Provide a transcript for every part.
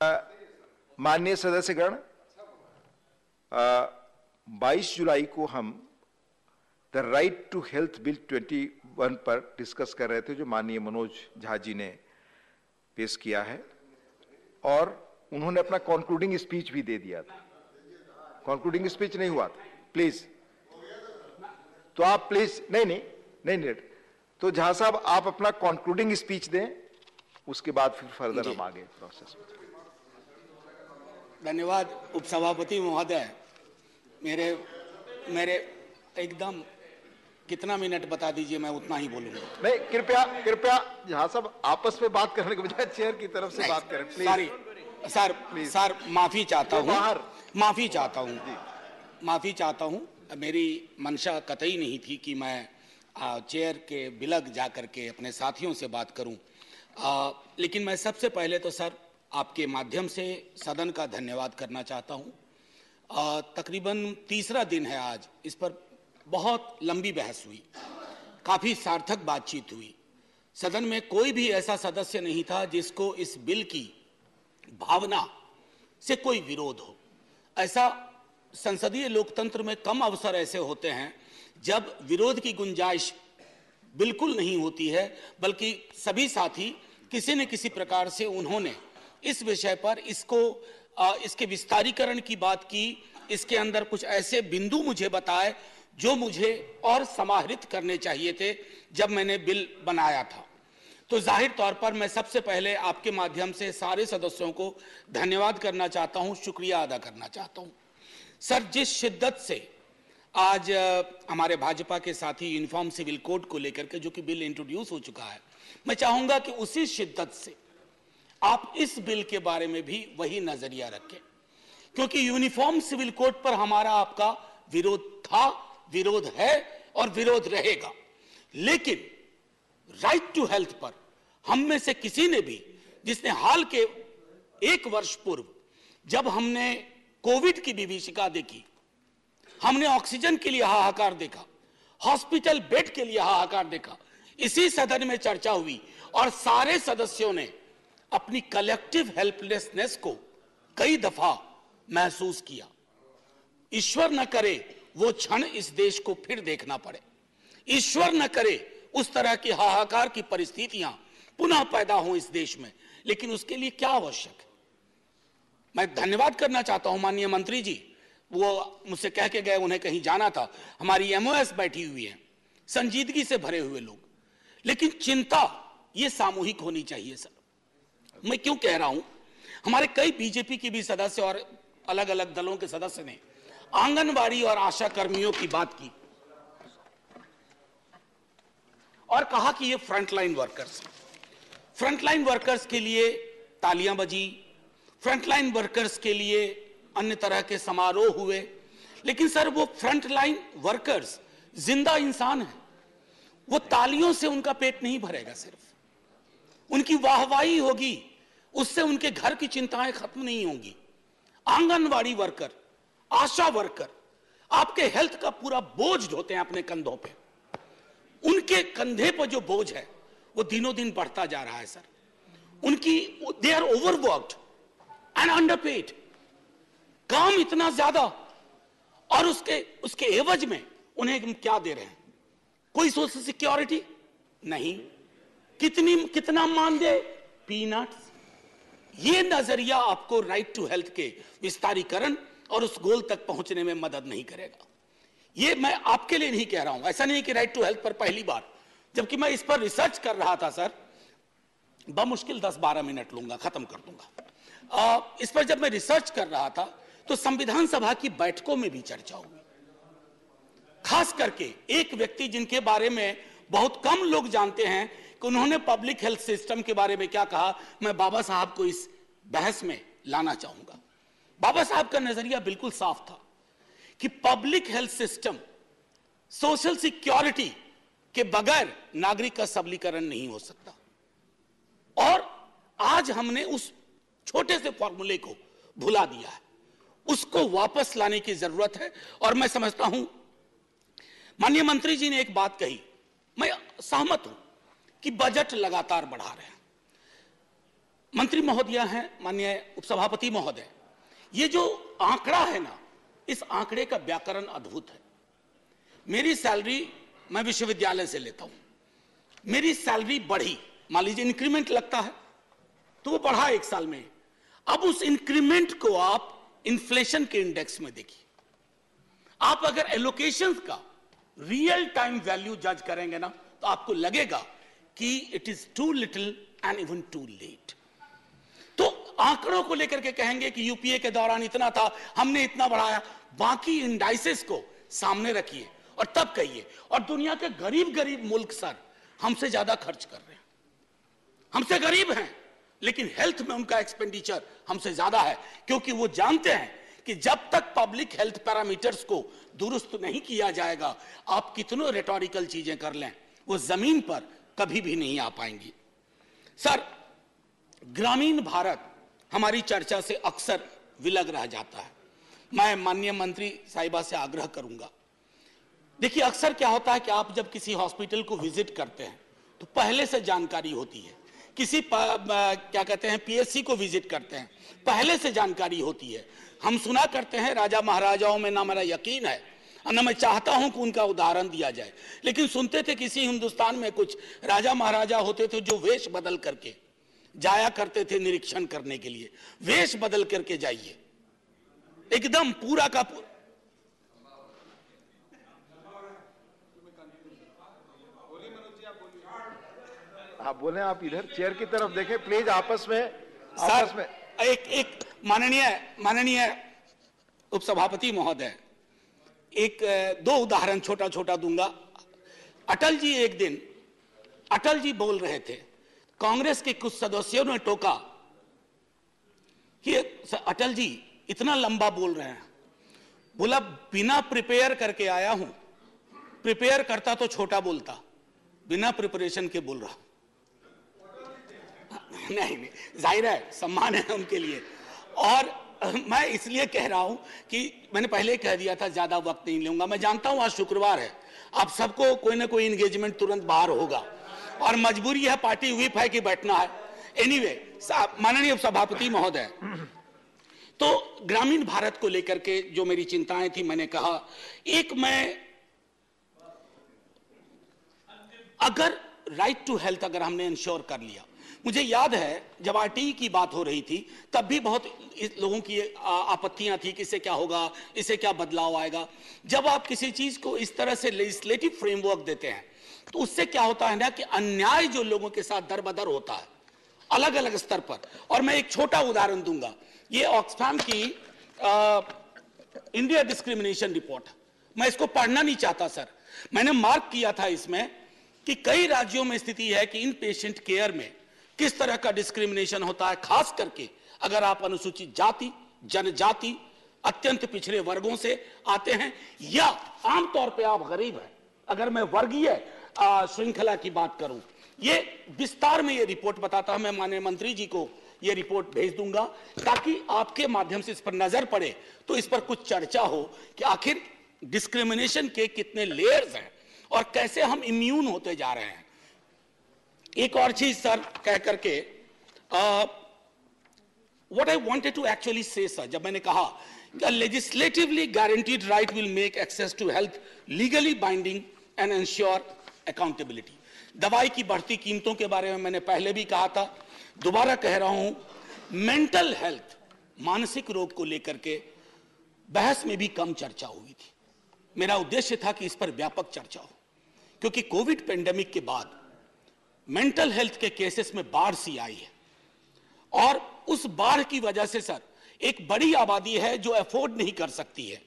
माननीय सदस्यगण, 22 जुलाई को हम the right to health bill 21 पर डिस्कस कर रहे थे, जो माननीय मनोज झा जी ने पेश किया है, और उन्होंने अपना कंक्लूडिंग स्पीच भी दे दिया था। कंक्लूडिंग स्पीच नहीं हुआ था, प्लीज। तो आप प्लीज नहीं, तो झा साहब आप अपना कंक्लूडिंग स्पीच दें, उसके बाद फिर फर्दर हम आगे प्रोसेस में। धन्यवाद उपसभापति महोदय। मेरे एकदम कितना मिनट बता दीजिए, मैं उतना ही बोलूंगा। नहीं, कृपया झा साहब आपस में बात करने के बजाय चेयर की तरफ से बात करें, प्लीज। सॉरी सर, माफी चाहता हूं। मेरी मंशा कतई नहीं थी कि मैं चेयर के बिलग जाकर के अपने साथियों से बात करूं, लेकिन मैं सबसे पहले तो सर आपके माध्यम से सदन का धन्यवाद करना चाहता हूं। तकरीबन तीसरा दिन है आज, इस पर बहुत लंबी बहस हुई, काफी सार्थक बातचीत हुई। सदन में कोई भी ऐसा सदस्य नहीं था जिसको इस बिल की भावना से कोई विरोध हो। ऐसा संसदीय लोकतंत्र में कम अवसर ऐसे होते हैं जब विरोध की गुंजाइश बिल्कुल नहीं होती है, बल्कि सभी साथी किसी न किसी प्रकार से उन्होंने इस विषय पर इसके विस्तारीकरण की बात की, इसके अंदर कुछ ऐसे बिंदु मुझे बताए जो मुझे और समाहरित करने चाहिए थे जब मैंने बिल बनाया था। तो जाहिर तौर पर मैं सबसे पहले आपके माध्यम से सारे सदस्यों को धन्यवाद करना चाहता हूं, शुक्रिया अदा करना चाहता हूं। सर, जिस शिद्दत से आज हमारे भाजपा के साथी यूनिफॉर्म सिविल कोड को लेकर के, जो कि बिल इंट्रोड्यूस हो चुका है, मैं चाहूंगा कि उसी शिद्दत से आप इस बिल के बारे में भी वही नजरिया रखें, क्योंकि यूनिफॉर्म सिविल कोड पर हमारा आपका विरोध था, विरोध है और विरोध रहेगा। लेकिन राइट टू हेल्थ पर हम में से किसी ने भी, जिसने हाल के 1 वर्ष पूर्व जब हमने कोविड की विभीषिका देखी, हमने ऑक्सीजन के लिए हाहाकार देखा, हॉस्पिटल बेड के लिए हाहाकार देखा, इसी सदन में चर्चा हुई और सारे सदस्यों ने अपनी कलेक्टिव हेल्पलेसनेस को कई दफा महसूस किया। ईश्वर न करे वो क्षण इस देश को फिर देखना पड़े, ईश्वर न करे उस तरह की हाहाकार की परिस्थितियां पुनः पैदा हो इस देश में। लेकिन उसके लिए क्या आवश्यक है? मैं धन्यवाद करना चाहता हूं माननीय मंत्री जी, वो मुझसे कह के गए उन्हें कहीं जाना था। हमारी एमओएस बैठी हुई है, संजीदगी से भरे हुए लोग, लेकिन चिंता ये सामूहिक होनी चाहिए। सर, मैं क्यों कह रहा हूं, हमारे कई बीजेपी के भी सदस्य और अलग अलग दलों के सदस्य ने आंगनवाड़ी और आशा कर्मियों की बात की और कहा कि ये फ्रंटलाइन वर्कर्स के लिए तालियां बजी, फ्रंटलाइन वर्कर्स के लिए अन्य तरह के समारोह हुए। लेकिन सर, वो फ्रंटलाइन वर्कर्स जिंदा इंसान हैं, वो तालियों से उनका पेट नहीं भरेगा, सिर्फ उनकी वाहवाही होगी, उससे उनके घर की चिंताएं खत्म नहीं होंगी। आंगनवाड़ी वर्कर, आशा वर्कर आपके हेल्थ का पूरा बोझ ढोते हैं अपने कंधों पे, उनके कंधे पर जो बोझ है वो दिनों दिन बढ़ता जा रहा है। Sir, they are overworked and underpaid, काम इतना ज्यादा, और उसके एवज में उन्हें हम क्या दे रहे हैं? कोई सोशल सिक्योरिटी नहीं, कितना मानदेय? पीनट्स। ये नजरिया आपको राइट टू हेल्थ के विस्तारीकरण और उस गोल तक पहुंचने में मदद नहीं करेगा। ये मैं आपके लिए नहीं कह रहा हूं, ऐसा नहीं कि राइट टू हेल्थ पर पहली बार, जबकि मैं इस पर रिसर्च कर रहा था सर, बमुश्किल 10-12 मिनट लूंगा, खत्म कर दूंगा। इस पर जब मैं रिसर्च कर रहा था तो संविधान सभा की बैठकों में भी चर्चा हुई, खास करके एक व्यक्ति जिनके बारे में बहुत कम लोग जानते हैं कि उन्होंने पब्लिक हेल्थ सिस्टम के बारे में क्या कहा। मैं बाबा साहब को इस बहस में लाना चाहूंगा। बाबा साहब का नजरिया बिल्कुल साफ था कि public health system social security के बगैर नागरिक का सबलीकरण नहीं हो सकता, और आज हमने उस छोटे से फॉर्मूले को भुला दिया है, उसको वापस लाने की जरूरत है। और मैं समझता हूं माननीय मंत्री जी ने एक बात कही, मैं सहमत हूं कि बजट लगातार बढ़ा रहे हैं। मंत्री महोदय हैं, माननीय उपसभापति महोदय, ये जो आंकड़ा है ना, इस आंकड़े का व्याकरण अद्भुत है। मेरी सैलरी मैं विश्वविद्यालय से लेता हूं, मेरी सैलरी बढ़ी, मान लीजिए इंक्रीमेंट लगता है तो वो बढ़ा 1 साल में। अब उस इंक्रीमेंट को आप इन्फ्लेशन के इंडेक्स में देखिए। आप अगर एलोकेशन का रियल टाइम वैल्यू जज करेंगे ना, तो आपको लगेगा कि it is too little and even too late. तो आंकड़ों को लेकर के कहेंगे कि यूपीए के दौरान इतना था, हमने इतना बढ़ाया, बाकी इंडाइसेस को सामने रखिए और तब कहिए। और दुनिया के गरीब गरीब मुल्क सर हमसे ज्यादा खर्च कर रहे हैं, हमसे गरीब हैं, लेकिन हेल्थ में उनका एक्सपेंडिचर हमसे ज्यादा है, क्योंकि वो जानते हैं कि जब तक पब्लिक हेल्थ पैरामीटर्स को दुरुस्त नहीं किया जाएगा, आप कितनों रेटोरिकल चीजें कर लें, वो जमीन पर कभी भी नहीं आ पाएंगी। सर, ग्रामीण भारत हमारी चर्चा से अक्सर विलग रह जाता है। मैं माननीय मंत्री साहिबा से आग्रह करूंगा, देखिए अक्सर क्या होता है कि आप जब किसी हॉस्पिटल को विजिट करते हैं तो पहले से जानकारी होती है, किसी क्या कहते हैं पीएससी को विजिट करते हैं, पहले से जानकारी होती है। हम सुना करते हैं राजा महाराजाओं में, ना मेरा यकीन है और ना मैं चाहता हूं कि उनका उदाहरण दिया जाए, लेकिन सुनते थे किसी हिंदुस्तान में कुछ राजा महाराजा होते थे जो वेश बदल करके जाया करते थे निरीक्षण करने के लिए। वेश बदल करके जाइए, एकदम पूरा का पूरा। आप बोले, आप इधर चेयर की तरफ देखें प्लीज, आपस में एक माननीय उपसभापति महोदय, एक 2 उदाहरण छोटा छोटा दूंगा। अटल जी, एक दिन अटल जी बोल रहे थे, कांग्रेस के कुछ सदस्यों ने टोका कि अटल जी इतना लंबा बोल रहे हैं। बोला, बिना प्रिपेयर करके आया हूं, प्रिपेयर करता तो छोटा बोलता, बिना प्रिपरेशन के बोल रहा। नहीं, जाहिर है सम्मान है उनके लिए। और मैं इसलिए कह रहा हूं कि मैंने पहले कह दिया था ज्यादा वक्त नहीं लूंगा। मैं जानता हूं आज शुक्रवार है, आप सबको कोई ना कोई एंगेजमेंट तुरंत बाहर होगा और मजबूरी है, पार्टी व्हिप है कि बैठना है। एनीवे, माननीय सभापति महोदय, तो ग्रामीण भारत को लेकर के जो मेरी चिंताएं थी, मैंने कहा, एक मैं अगर राइट टू हेल्थ अगर हमने इंश्योर कर लिया, मुझे याद है जब आरटीई की बात हो रही थी तब भी बहुत लोगों की आपत्तियां थी कि इससे क्या होगा, इससे क्या बदलाव आएगा। जब आप किसी चीज को इस तरह से लेजिस्लेटिव फ्रेमवर्क देते हैं तो उससे क्या होता है ना कि अन्याय जो लोगों के साथ दर बदर होता है अलग अलग स्तर पर। और मैं एक छोटा उदाहरण दूंगा, ये ऑक्सफैम की इंडिया डिस्क्रिमिनेशन रिपोर्ट, मैं इसको पढ़ना नहीं चाहता सर, मैंने मार्क किया था इसमें कि कई राज्यों में स्थिति है कि इन पेशेंट केयर में किस तरह का डिस्क्रिमिनेशन होता है, खास करके अगर आप अनुसूचित जाति, जनजाति, अत्यंत पिछड़े वर्गों से आते हैं या आमतौर पे आप गरीब हैं। अगर मैं वर्गीय श्रृंखला की बात करूं, ये विस्तार में ये रिपोर्ट बताता है। मैं माननीय मंत्री जी को ये रिपोर्ट भेज दूंगा ताकि आपके माध्यम से इस पर नजर पड़े तो इस पर कुछ चर्चा हो कि आखिर डिस्क्रिमिनेशन के कितने लेयर्स हैं और कैसे हम इम्यून होते जा रहे हैं। एक और चीज सर कह करके, what I wanted to actually say sir, जब मैंने कहा कि legislatively guaranteed right will make access to health legally binding and ensure accountability. दवाई की बढ़ती कीमतों के बारे में मैंने पहले भी कहा था, दोबारा कह रहा हूं, मेंटल हेल्थ, मानसिक रोग को लेकर के बहस में भी कम चर्चा हुई थी। मेरा उद्देश्य था कि इस पर व्यापक चर्चा हो, क्योंकि कोविड पेंडेमिक के बाद मेंटल हेल्थ के केसेस में बाढ़ सी आई है और उस बाढ़ की वजह से सर एक बड़ी आबादी है जो अफोर्ड नहीं कर सकती है।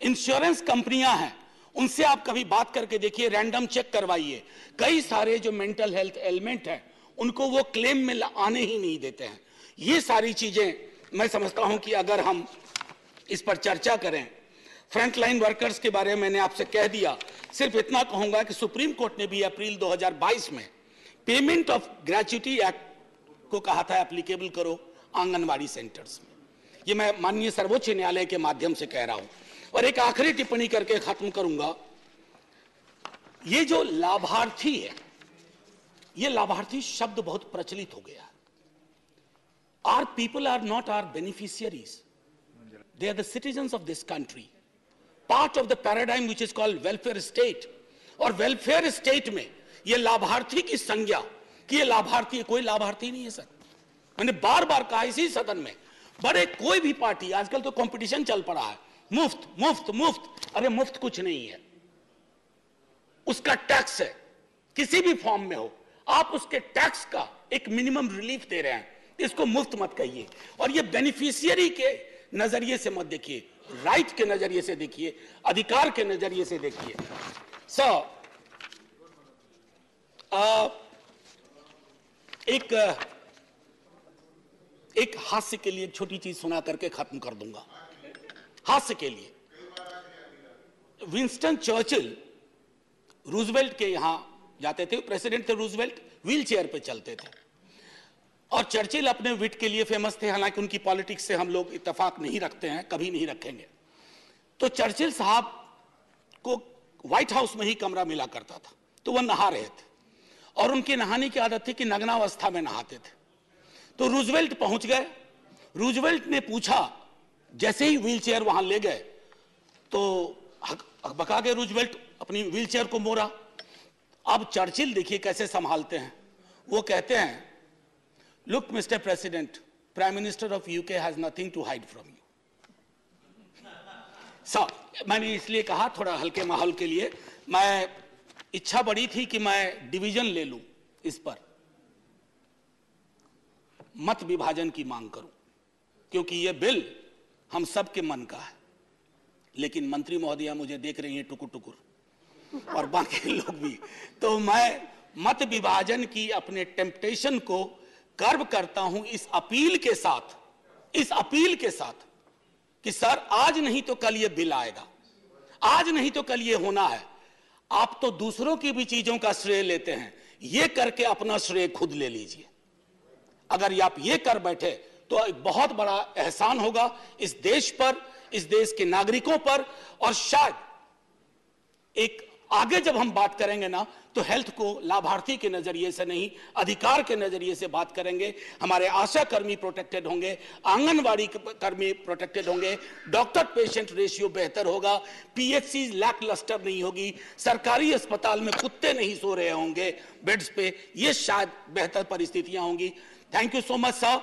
इंश्योरेंस कंपनियां हैं, उनसे आप कभी बात करके देखिए, रैंडम चेक करवाइए, कई सारे जो मेंटल हेल्थ एलिमेंट हैं उनको वो क्लेम में आने ही नहीं देते हैं। ये सारी चीजें मैं समझता हूं कि अगर हम इस पर चर्चा करें। फ्रंटलाइन वर्कर्स के बारे में मैंने आपसे कह दिया, सिर्फ इतना कहूंगा कि सुप्रीम कोर्ट ने भी अप्रैल 2022 में पेमेंट ऑफ ग्रेच्युटी एक्ट को कहा था एप्लीकेबल करो आंगनवाड़ी सेंटर्स में। ये मैं माननीय सर्वोच्च न्यायालय के माध्यम से कह रहा हूं। और एक आखिरी टिप्पणी करके खत्म करूंगा, ये जो लाभार्थी है, ये लाभार्थी शब्द बहुत प्रचलित हो गया। Our people are not our beneficiaries. They are the citizens of this country. Part of the paradigm which is called welfare state. और welfare state में ये लाभार्थी की संज्ञा कि ये लाभार्थी है, कोई लाभार्थी नहीं है सर। मैंने बार बार कहा इसी सदन में, बड़े कोई भी पार्टी, आजकल तो कंपटीशन चल पड़ा है, मुफ्त मुफ्त मुफ्त। अरे मुफ्त कुछ नहीं है, उसका टैक्स है, किसी भी फॉर्म में हो, आप उसके टैक्स का एक मिनिमम रिलीफ दे रहे हैं, इसको मुफ्त मत कहिए। और ये बेनिफिशियरी के नजरिए से मत देखिए, राइट के नजरिए से देखिए, अधिकार के नजरिए से देखिए। एक हास्य के लिए छोटी चीज सुना करके खत्म कर दूंगा। हास्य के लिए, विंस्टन चर्चिल रूजवेल्ट के यहां जाते थे, प्रेसिडेंट थे रूजवेल्ट, व्हील चेयर पे चलते थे। और चर्चिल अपने विट के लिए फेमस थे, हालांकि उनकी पॉलिटिक्स से हम लोग इत्तेफाक नहीं रखते हैं, कभी नहीं रखेंगे। तो चर्चिल साहब को व्हाइट हाउस में ही कमरा मिला करता था, तो वह नहा रहे थे और उनकी नहाने की आदत थी कि नग्नावस्था में नहाते थे। तो रूजवेल्ट पहुंच गए, रूजवेल्ट ने पूछा, जैसे ही व्हील चेयर वहां ले गए तो हकबका के रूजवेल्ट अपनी व्हील चेयर को मोड़ा। अब चर्चिल देखिए कैसे संभालते हैं, वो कहते हैं, look mister president, prime minister of UK has nothing to hide from you. मैंने इसलिए कहा थोड़ा हल्के माहौल के लिए, मैं इच्छा बड़ी थी कि मैं डिवीजन ले लूं इस पर, मत विभाजन की मांग करूं, क्योंकि यह बिल हम सबके मन का है। लेकिन मंत्री महोदया मुझे देख रही हैं टुकुर टुकुर और बाकी लोग भी, तो मैं मत विभाजन की अपने टेम्पटेशन को कर्व करता हूं इस अपील के साथ कि सर आज नहीं तो कल ये बिल आएगा, आज नहीं तो कल ये होना है। आप तो दूसरों की भी चीजों का श्रेय लेते हैं, ये करके अपना श्रेय खुद ले लीजिए। अगर आप ये कर बैठे तो एक बहुत बड़ा एहसान होगा इस देश पर, इस देश के नागरिकों पर। और शायद एक आगे जब हम बात करेंगे ना, तो हेल्थ को लाभार्थी के नजरिए से नहीं, अधिकार के नजरिए से बात करेंगे। हमारे आशा कर्मी प्रोटेक्टेड होंगे, आंगनवाड़ी कर्मी प्रोटेक्टेड होंगे, डॉक्टर पेशेंट रेशियो बेहतर होगा, पीएचसी लैक लस्टर नहीं होगी, सरकारी अस्पताल में कुत्ते नहीं सो रहे होंगे बेड्स पे, ये शायद बेहतर परिस्थितियां होंगी। Thank you so much sir,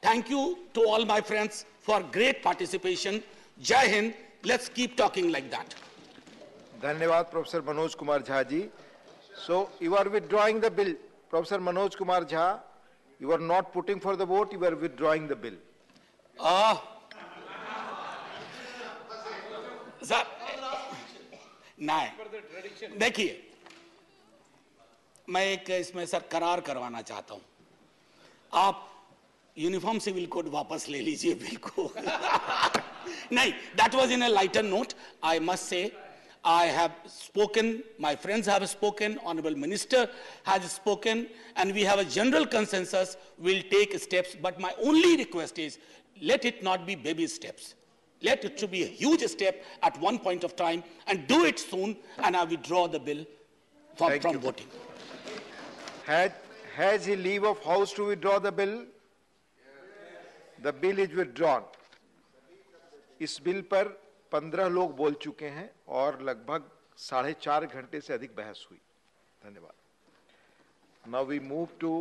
thank you to all my friends for great participation. Jai Hind, let's keep talking like that. धन्यवाद professor Manoj Kumar Jha ji. So you are withdrawing the bill, Professor Manoj Kumar Jha. You are not putting for the vote. You are withdrawing the bill. Sir नहीं, देखिए मैं एक इसमें sir करार करवाना चाहता हूं, आप यूनिफॉर्म सिविल कोड वापस ले लीजिए बिल को। नहीं, that was in a lighter note. I must say, I have spoken, my friends have spoken, Honorable Minister has spoken, and we have a general consensus. We'll take steps, but my only request is, let it not be baby steps. Let it to be a huge step at one point of time, and do it soon, and I withdraw the bill from voting. Has he leave of house to withdraw the bill? The bill is withdrawn. इस bill पर 15 लोग बोल चुके हैं और लगभग 4.5 घंटे से अधिक बहस हुई। धन्यवाद। Now we move to